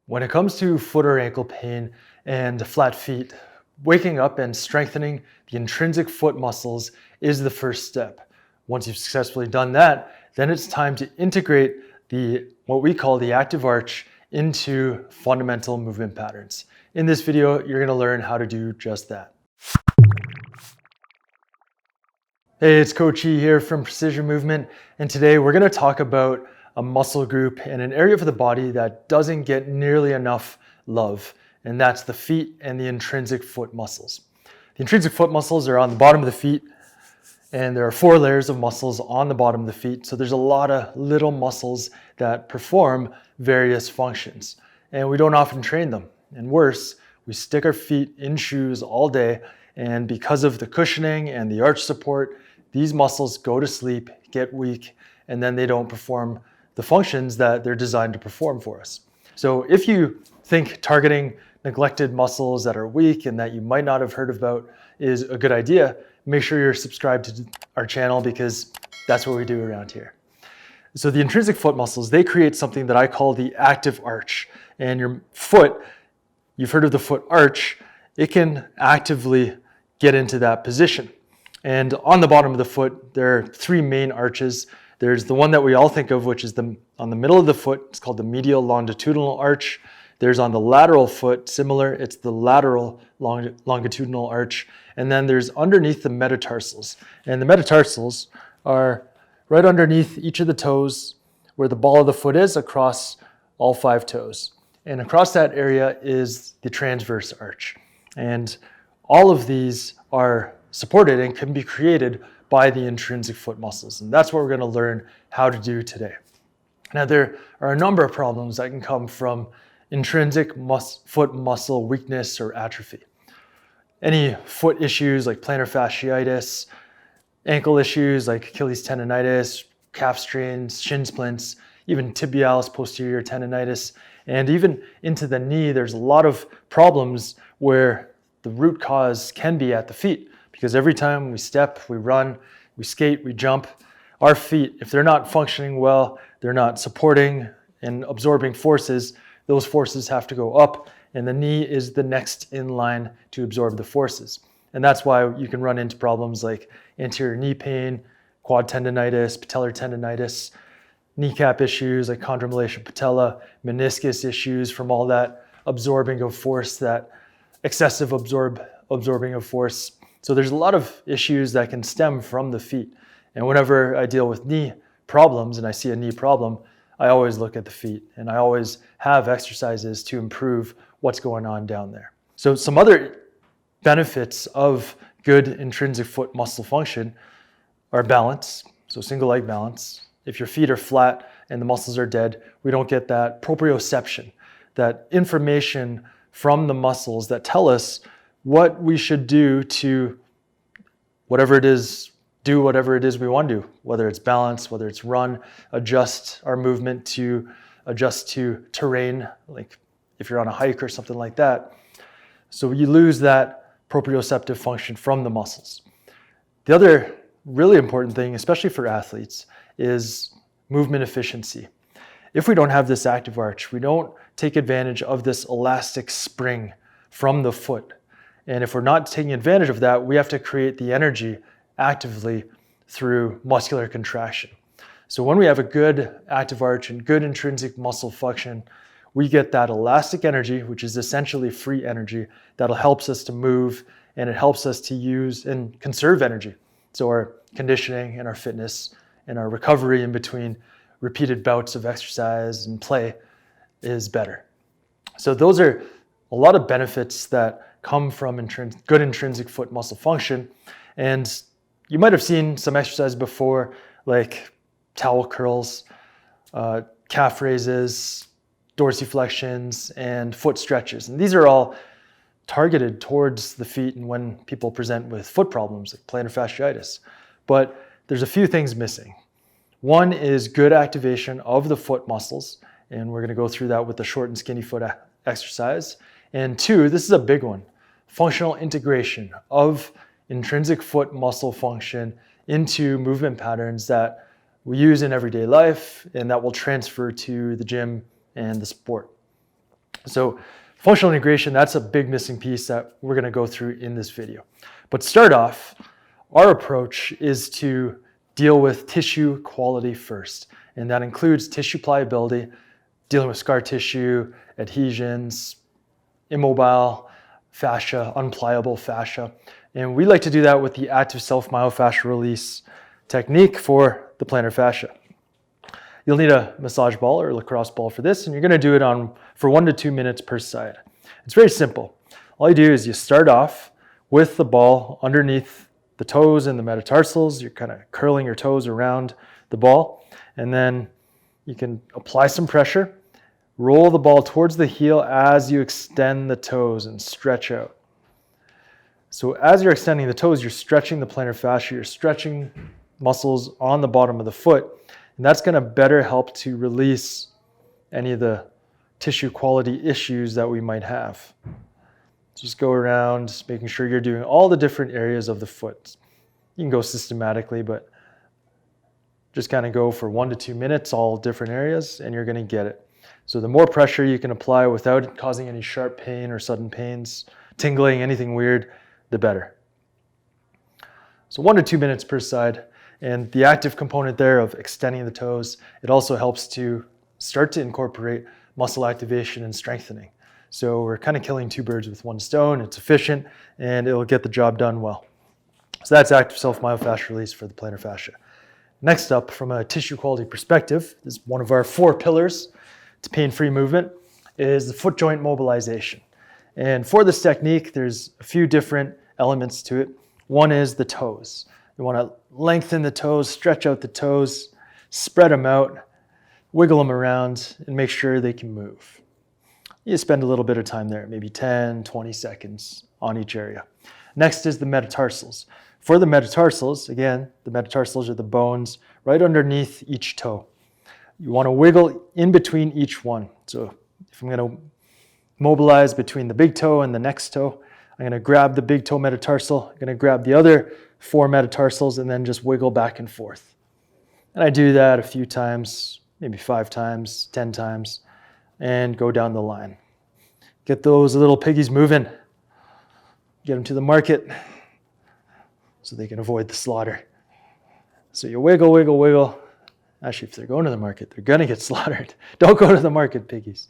When it comes to foot or ankle pain and flat feet, waking up and strengthening the intrinsic foot muscles is the first step. Once you've successfully done that, then it's time to integrate what we call the active arch into fundamental movement patterns. In this video, you're going to learn how to do just that. Hey, it's Coach E here from Precision Movement, and today we're going to talk about a muscle group and an area of the body that doesn't get nearly enough love, and that's the feet and the intrinsic foot muscles. The intrinsic foot muscles are on the bottom of the feet, and there are 4 layers of muscles on the bottom of the feet, so there's a lot of little muscles that perform various functions, and we don't often train them. And worse, we stick our feet in shoes all day, and because of the cushioning and the arch support, these muscles go to sleep, get weak, and then they don't perform the functions that they're designed to perform for us. So if you think targeting neglected muscles that are weak and that you might not have heard about is a good idea, make sure you're subscribed to our channel because that's what we do around here. So the intrinsic foot muscles, they create something that I call the active arch. And your foot, you've heard of the foot arch, it can actively get into that position. And on the bottom of the foot, there are 3 main arches. There's the one that we all think of, which is on the middle of the foot. It's called the medial longitudinal arch. There's on the lateral foot, similar, it's the lateral longitudinal arch. And then there's underneath the metatarsals. And the metatarsals are right underneath each of the toes where the ball of the foot is across all 5 toes. And across that area is the transverse arch. And all of these are supported and can be created by the intrinsic foot muscles. And that's what we're going to learn how to do today. Now, there are a number of problems that can come from intrinsic foot muscle weakness or atrophy. Any foot issues like plantar fasciitis, ankle issues like achilles tendonitis, calf strains, shin splints, even tibialis, posterior tendonitis, and even into the knee, there's a lot of problems where the root cause can be at the feet. Because every time we step, we run, we skate, we jump, our feet, if they're not functioning well, they're not supporting and absorbing forces, those forces have to go up, and the knee is the next in line to absorb the forces. And that's why you can run into problems like anterior knee pain, quad tendonitis, patellar tendonitis, kneecap issues like chondromalacia patella, meniscus issues from all that absorbing of force, that excessive absorbing of force. So there's a lot of issues that can stem from the feet. And whenever I deal with knee problems and I see a knee problem, I always look at the feet and I always have exercises to improve what's going on down there. So some other benefits of good intrinsic foot muscle function are balance, so single leg balance. If your feet are flat and the muscles are dead, we don't get that proprioception, that information from the muscles that tell us what we should do to do whatever it is we want to do, whether it's balance, whether it's run, adjust our movement to adjust to terrain, like if you're on a hike or something like that. So you lose that proprioceptive function from the muscles. The other really important thing, especially for athletes, is movement efficiency. If we don't have this active arch, we don't take advantage of this elastic spring from the foot. And if we're not taking advantage of that, we have to create the energy actively through muscular contraction. So when we have a good active arch and good intrinsic muscle function, we get that elastic energy, which is essentially free energy, that'll help us to move, and it helps us to use and conserve energy. So our conditioning and our fitness and our recovery in between repeated bouts of exercise and play is better. So those are a lot of benefits that come from good intrinsic foot muscle function. And you might have seen some exercises before, like towel curls, calf raises, dorsiflexions, and foot stretches. And these are all targeted towards the feet and when people present with foot problems like plantar fasciitis. But there's a few things missing. One is good activation of the foot muscles, and we're going to go through that with the short and skinny foot exercise. And 2, this is a big one, functional integration of intrinsic foot muscle function into movement patterns that we use in everyday life and that will transfer to the gym and the sport. So functional integration, that's a big missing piece that we're going to go through in this video. But to start off, our approach is to deal with tissue quality first. And that includes tissue pliability, dealing with scar tissue, adhesions, immobile fascia, unpliable fascia. And we like to do that with the active self-myofascial release technique for the plantar fascia. You'll need a massage ball or lacrosse ball for this, and you're going to do it for 1 to 2 minutes per side. It's very simple. All you do is you start off with the ball underneath the toes and the metatarsals. You're kind of curling your toes around the ball, and then you can apply some pressure. Roll the ball towards the heel as you extend the toes and stretch out. So as you're extending the toes, you're stretching the plantar fascia, you're stretching muscles on the bottom of the foot, and that's going to better help to release any of the tissue quality issues that we might have. Just go around making sure you're doing all the different areas of the foot. You can go systematically, but just kind of go for 1 to 2 minutes, all different areas, and you're going to get it. So the more pressure you can apply without causing any sharp pain or sudden pains, tingling, anything weird, the better. So 1 to 2 minutes per side. And the active component there of extending the toes, it also helps to start to incorporate muscle activation and strengthening. So we're kind of killing 2 birds with 1 stone. It's efficient and it'll get the job done well. So that's active self-myofascial release for the plantar fascia. Next up, from a tissue quality perspective, is one of our 4 pillars to pain-free movement, is the foot joint mobilization. And for this technique, there's a few different elements to it. One is the toes. You want to lengthen the toes, stretch out the toes, spread them out, wiggle them around, and make sure they can move. You spend a little bit of time there, maybe 10, 20 seconds on each area. Next is the metatarsals. For the metatarsals, again, the metatarsals are the bones right underneath each toe. You want to wiggle in between each one. So if I'm going to mobilize between the big toe and the next toe, I'm going to grab the big toe metatarsal, I'm going to grab the other 4 metatarsals, and then just wiggle back and forth. And I do that a few times, maybe 5 times, 10 times, and go down the line. Get those little piggies moving. Get them to the market so they can avoid the slaughter. So you wiggle, wiggle, wiggle. Actually, if they're going to the market, they're going to get slaughtered. Don't go to the market, piggies.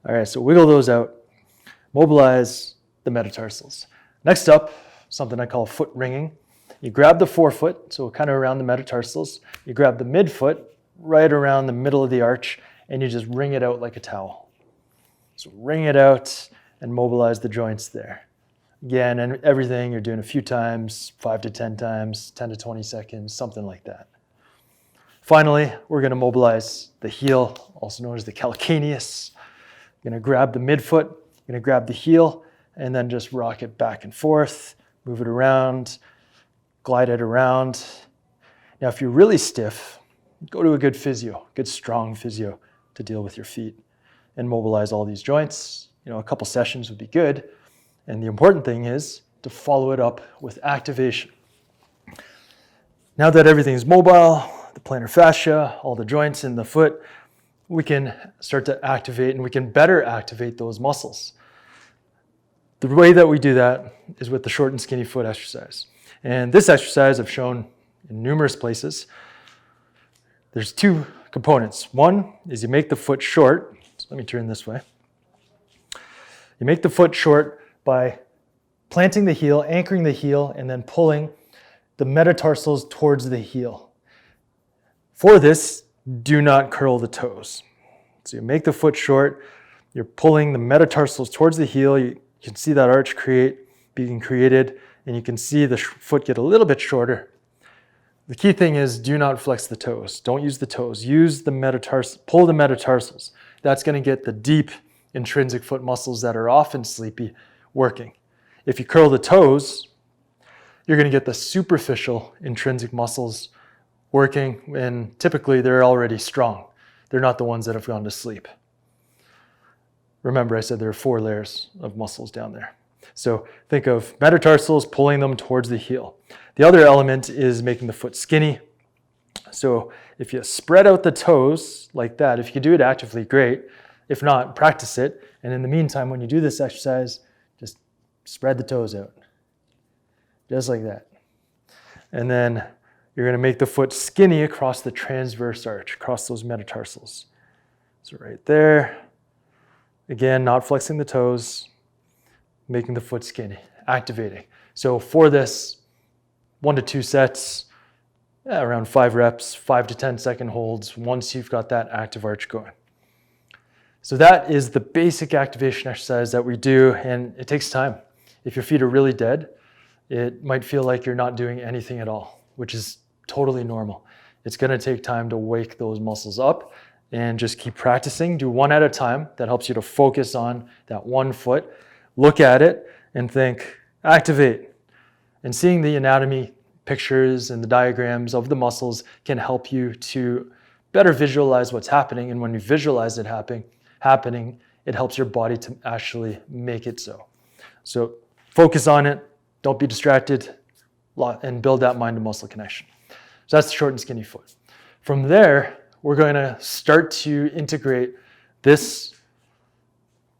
All right, so wiggle those out. Mobilize the metatarsals. Next up, something I call foot ringing. You grab the forefoot, so kind of around the metatarsals. You grab the midfoot, right around the middle of the arch, and you just wring it out like a towel. So wring it out and mobilize the joints there. Again, and everything you're doing a few times, 5 to 10 times, 10 to 20 seconds, something like that. Finally, we're going to mobilize the heel, also known as the calcaneus. You're going to grab the midfoot, you're going to grab the heel, and then just rock it back and forth, move it around, glide it around. Now, if you're really stiff, go to a good physio, good strong physio to deal with your feet and mobilize all these joints. A couple sessions would be good. And the important thing is to follow it up with activation. Now that everything's mobile, the plantar fascia, all the joints in the foot, we can start to activate, and we can better activate those muscles. The way that we do that is with the short and skinny foot exercise. And this exercise I've shown in numerous places. There's 2 components. One is you make the foot short. So let me turn this way. You make the foot short by planting the heel, anchoring the heel, and then pulling the metatarsals towards the heel. For this, do not curl the toes. So you make the foot short, you're pulling the metatarsals towards the heel, you can see that arch being created, and you can see the foot get a little bit shorter. The key thing is do not flex the toes. Don't use the toes. Use the metatarsals, pull the metatarsals. That's going to get the deep intrinsic foot muscles that are often sleepy working. If you curl the toes, you're going to get the superficial intrinsic muscles working, and typically they're already strong. They're not the ones that have gone to sleep. Remember, I said there are 4 layers of muscles down there. So think of metatarsals, pulling them towards the heel. The other element is making the foot skinny. So if you spread out the toes like that, if you can do it actively, great. If not, practice it. And in the meantime, when you do this exercise, just spread the toes out. Just like that. And then you're going to make the foot skinny across the transverse arch, across those metatarsals. So right there. Again, not flexing the toes, making the foot skinny, activating. So for this, 1 to 2 sets, around 5 reps, 5 to 10 second holds once you've got that active arch going. So that is the basic activation exercise that we do, and it takes time. If your feet are really dead, it might feel like you're not doing anything at all, which is totally normal. It's going to take time to wake those muscles up and just keep practicing. Do one at a time. That helps you to focus on that one foot. Look at it and think, activate. And seeing the anatomy pictures and the diagrams of the muscles can help you to better visualize what's happening. And when you visualize it happening, it helps your body to actually make it so. So focus on it. Don't be distracted, and build that mind to muscle connection. So that's the short and skinny foot. From there, we're going to start to integrate this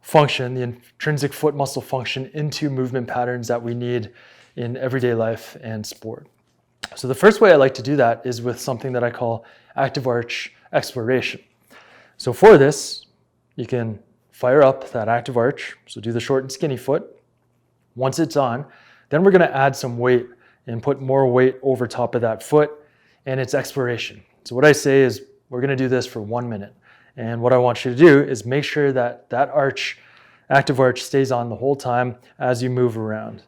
function, the intrinsic foot muscle function, into movement patterns that we need in everyday life and sport. So the first way I like to do that is with something that I call active arch exploration. So for this, you can fire up that active arch. So do the short and skinny foot. Once it's on, then we're going to add some weight and put more weight over top of that foot, and it's exploration. So what I say is we're going to do this for 1 minute. And what I want you to do is make sure that that arch, active arch, stays on the whole time as you move around.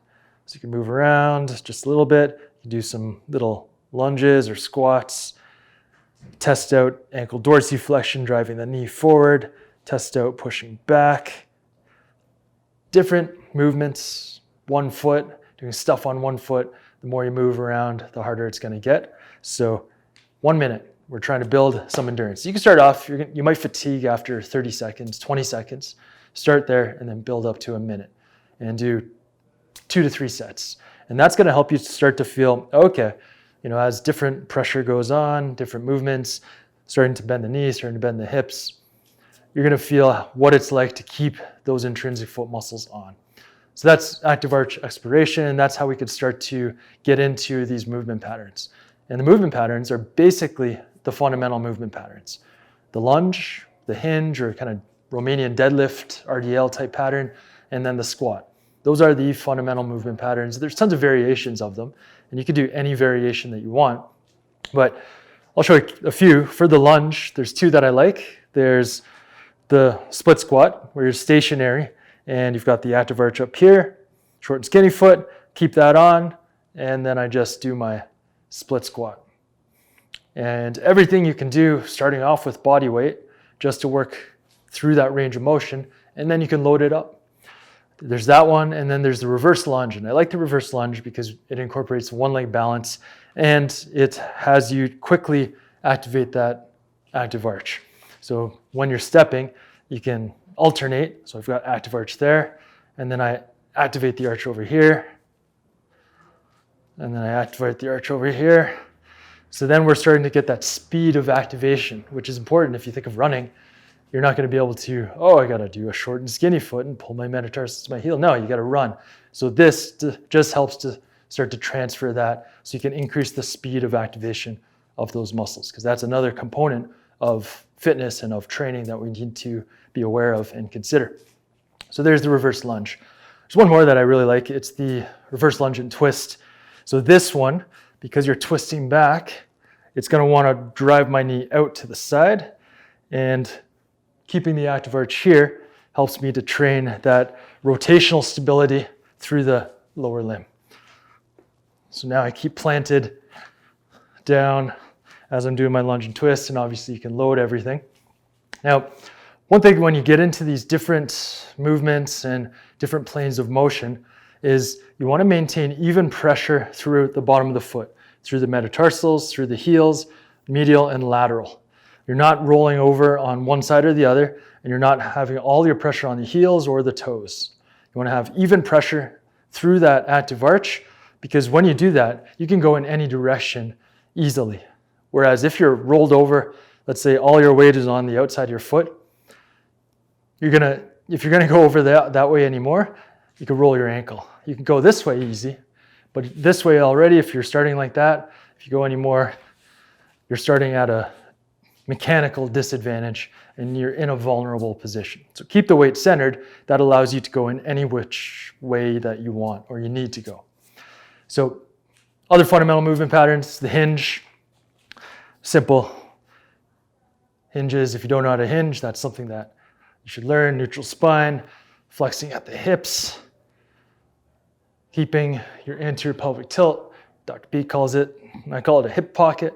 So you can move around just a little bit. You can do some little lunges or squats. Test out ankle dorsiflexion, driving the knee forward. Test out pushing back. Different movements, 1 foot. Doing stuff on 1 foot, the more you move around, the harder it's going to get. So 1 minute, we're trying to build some endurance. You can start off, you might fatigue after 30 seconds, 20 seconds. Start there and then build up to a minute and do 2 to 3 sets. And that's going to help you start to feel, okay, as different pressure goes on, different movements, starting to bend the knees, starting to bend the hips, you're going to feel what it's like to keep those intrinsic foot muscles on. So that's active arch exploration, and that's how we could start to get into these movement patterns. And the movement patterns are basically the fundamental movement patterns. The lunge, the hinge, or kind of Romanian deadlift, RDL type pattern, and then the squat. Those are the fundamental movement patterns. There's tons of variations of them, and you can do any variation that you want. But I'll show you a few. For the lunge, there's 2 that I like. There's the split squat, where you're stationary, and you've got the active arch up here, short and skinny foot, keep that on, and then I just do my split squat. And everything you can do, starting off with body weight, just to work through that range of motion, and then you can load it up. There's that one, and then there's the reverse lunge. And I like the reverse lunge because it incorporates 1 leg balance, and it has you quickly activate that active arch. So when you're stepping, you can alternate. So I've got active arch there, and then I activate the arch over here, and then I activate the arch over here. So then we're starting to get that speed of activation, which is important. If you think of running, you're not going to be able to, I got to do a short and skinny foot and pull my metatarsals to my heel. No, you got to run. So this just helps to start to transfer that so you can increase the speed of activation of those muscles, because that's another component of fitness and of training that we need to be aware of and consider. So there's the reverse lunge. There's one more that I really like. It's the reverse lunge and twist. So this one, because you're twisting back, it's going to want to drive my knee out to the side, and keeping the active arch here helps me to train that rotational stability through the lower limb. So now I keep planted down as I'm doing my lunge and twist, and obviously you can load everything. Now, one thing when you get into these different movements and different planes of motion is you want to maintain even pressure through the bottom of the foot, through the metatarsals, through the heels, medial and lateral. You're not rolling over on one side or the other, and you're not having all your pressure on the heels or the toes. You want to have even pressure through that active arch, because when you do that, you can go in any direction easily. Whereas if you're rolled over, let's say all your weight is on the outside of your foot, if you're gonna go over that way anymore, you can roll your ankle. You can go this way easy, but this way already, if you're starting like that, if you go anymore, you're starting at a mechanical disadvantage and you're in a vulnerable position. So keep the weight centered. That allows you to go in any which way that you want or you need to go. So other fundamental movement patterns, the hinge, simple hinges. If you don't know how to hinge, that's something that you should learn. Neutral spine, flexing at the hips, keeping your anterior pelvic tilt. Dr. B calls it, and I call it a hip pocket,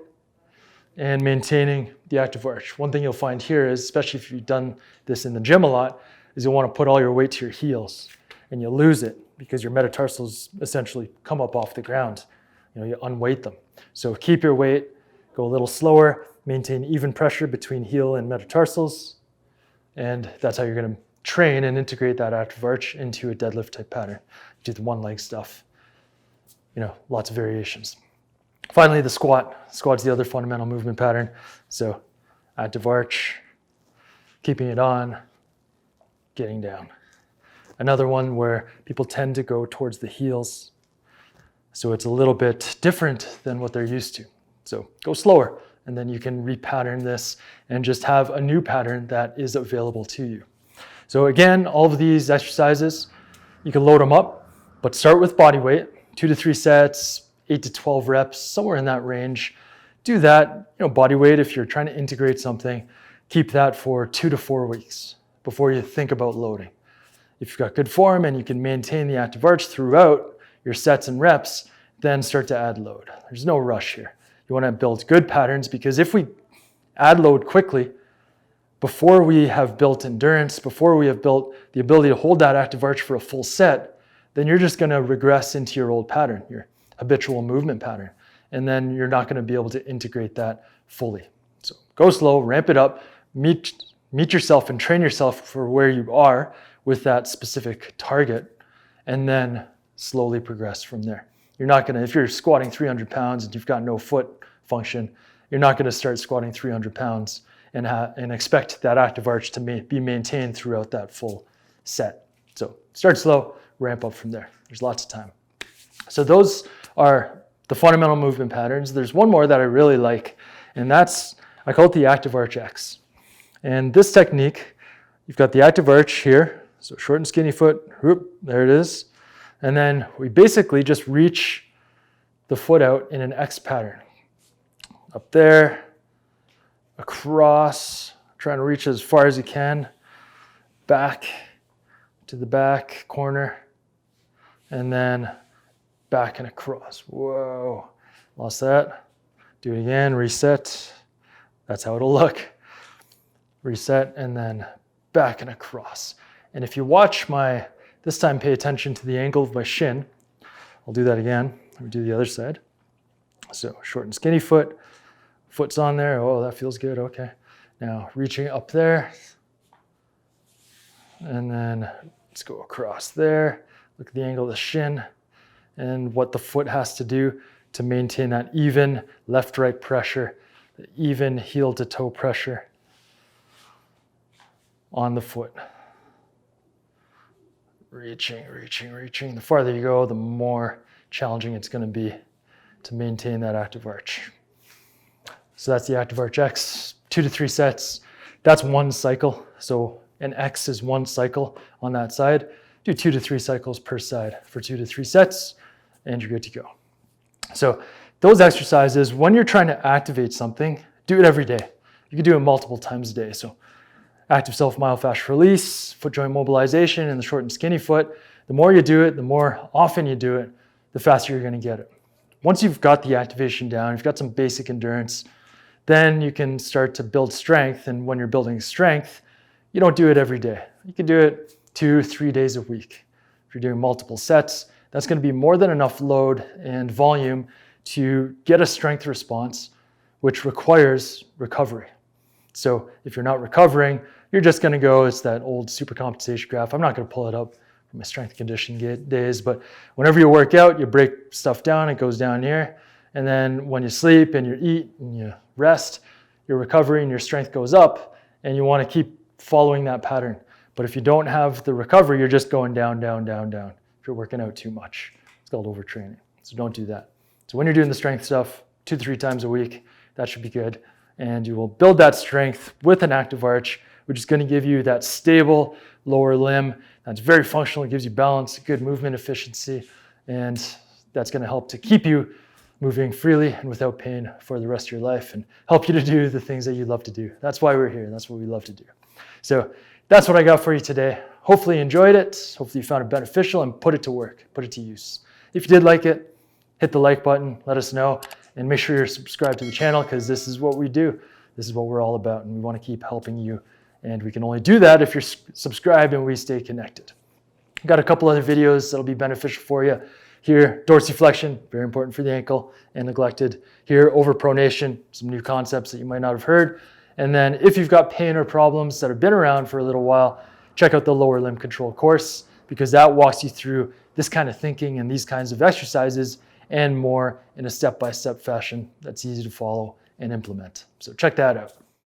and maintaining the active arch. One thing you'll find here is, especially if you've done this in the gym a lot, is you'll want to put all your weight to your heels, and you'll lose it because your metatarsals essentially come up off the ground. You unweight them. So keep your weight, go a little slower, maintain even pressure between heel and metatarsals, and that's how you're going to train and integrate that active arch into a deadlift type pattern. Do the one leg stuff. Lots of variations. Finally, the squat. Squat's the other fundamental movement pattern. So active arch, keeping it on, getting down. Another one where people tend to go towards the heels. So it's a little bit different than what they're used to. So go slower, and then you can repattern this and just have a new pattern that is available to you. So again, all of these exercises, you can load them up, but start with body weight, 2 to 3 sets, 8 to 12 reps, somewhere in that range. Do that, body weight, if you're trying to integrate something, keep that for 2 to 4 weeks before you think about loading. If you've got good form and you can maintain the active arch throughout your sets and reps, then start to add load. There's no rush here. You want to build good patterns, because if we add load quickly, before we have built endurance, before we have built the ability to hold that active arch for a full set, then you're just going to regress into your old pattern, your habitual movement pattern. And then you're not going to be able to integrate that fully. So go slow, ramp it up, meet yourself and train yourself for where you are with that specific target, and then slowly progress from there. You're not going to, if you're squatting 300 pounds and you've got no foot function, you're not going to start squatting 300 pounds and expect that active arch to be maintained throughout that full set. So start slow, ramp up from there. There's lots of time. So those are the fundamental movement patterns. There's one more that I really like, and that's, I call it the active arch X. And this technique, you've got the active arch here, so short and skinny foot, whoop, there it is. And then we basically just reach the foot out in an X pattern. Up there, across, trying to reach as far as you can, back to the back corner, and then back and across. Whoa, lost that. Do it again, reset. That's how it'll look. Reset, and then back and across. And if you watch this time pay attention to the angle of my shin. I'll do that again. Let me do the other side. So short and skinny foot. Foot's on there. Oh, that feels good. Okay. Now reaching up there. And then let's go across there. Look at the angle of the shin and what the foot has to do to maintain that even left-right pressure, the even heel to toe pressure on the foot. Reaching, reaching, reaching. The farther you go, the more challenging it's going to be to maintain that active arch. So that's the active arch X, 2 to 3 sets. That's one cycle. So an X is one cycle on that side. Do 2 to 3 cycles per side for 2 to 3 sets, and you're good to go. So those exercises, when you're trying to activate something, do it every day. You can do it multiple times a day. So active self-myofascial release, foot joint mobilization, and the short and skinny foot. The more you do it, the more often you do it, the faster you're going to get it. Once you've got the activation down, you've got some basic endurance, then you can start to build strength. And when you're building strength, you don't do it every day. You can do it 2-3 days a week. If you're doing multiple sets, that's going to be more than enough load and volume to get a strength response, which requires recovery. So if you're not recovering, you're just going to go, it's that old supercompensation graph. I'm not going to pull it up from my strength and conditioning days, but whenever you work out, you break stuff down, it goes down here. And then when you sleep and you eat and you rest, your recovery and your strength goes up, and you want to keep following that pattern. But if you don't have the recovery, you're just going down, down, down, down. If you're working out too much, it's called overtraining. So don't do that. So when you're doing the strength stuff, 2 to 3 times a week, that should be good. And you will build that strength with an active arch, which is going to give you that stable lower limb. That's very functional. It gives you balance, good movement efficiency, and that's going to help to keep you moving freely and without pain for the rest of your life and help you to do the things that you love to do. That's why we're here. That's what we love to do. So that's what I got for you today. Hopefully you enjoyed it. Hopefully you found it beneficial and put it to work, put it to use. If you did like it, hit the like button, let us know, and make sure you're subscribed to the channel because this is what we do. This is what we're all about, and we want to keep helping you. And we can only do that if you're subscribed and we stay connected. I've got a couple other videos that'll be beneficial for you. Here, dorsiflexion, very important for the ankle and neglected. Here, overpronation, some new concepts that you might not have heard. And then if you've got pain or problems that have been around for a little while, check out the lower limb control course because that walks you through this kind of thinking and these kinds of exercises and more in a step-by-step fashion that's easy to follow and implement. So check that out.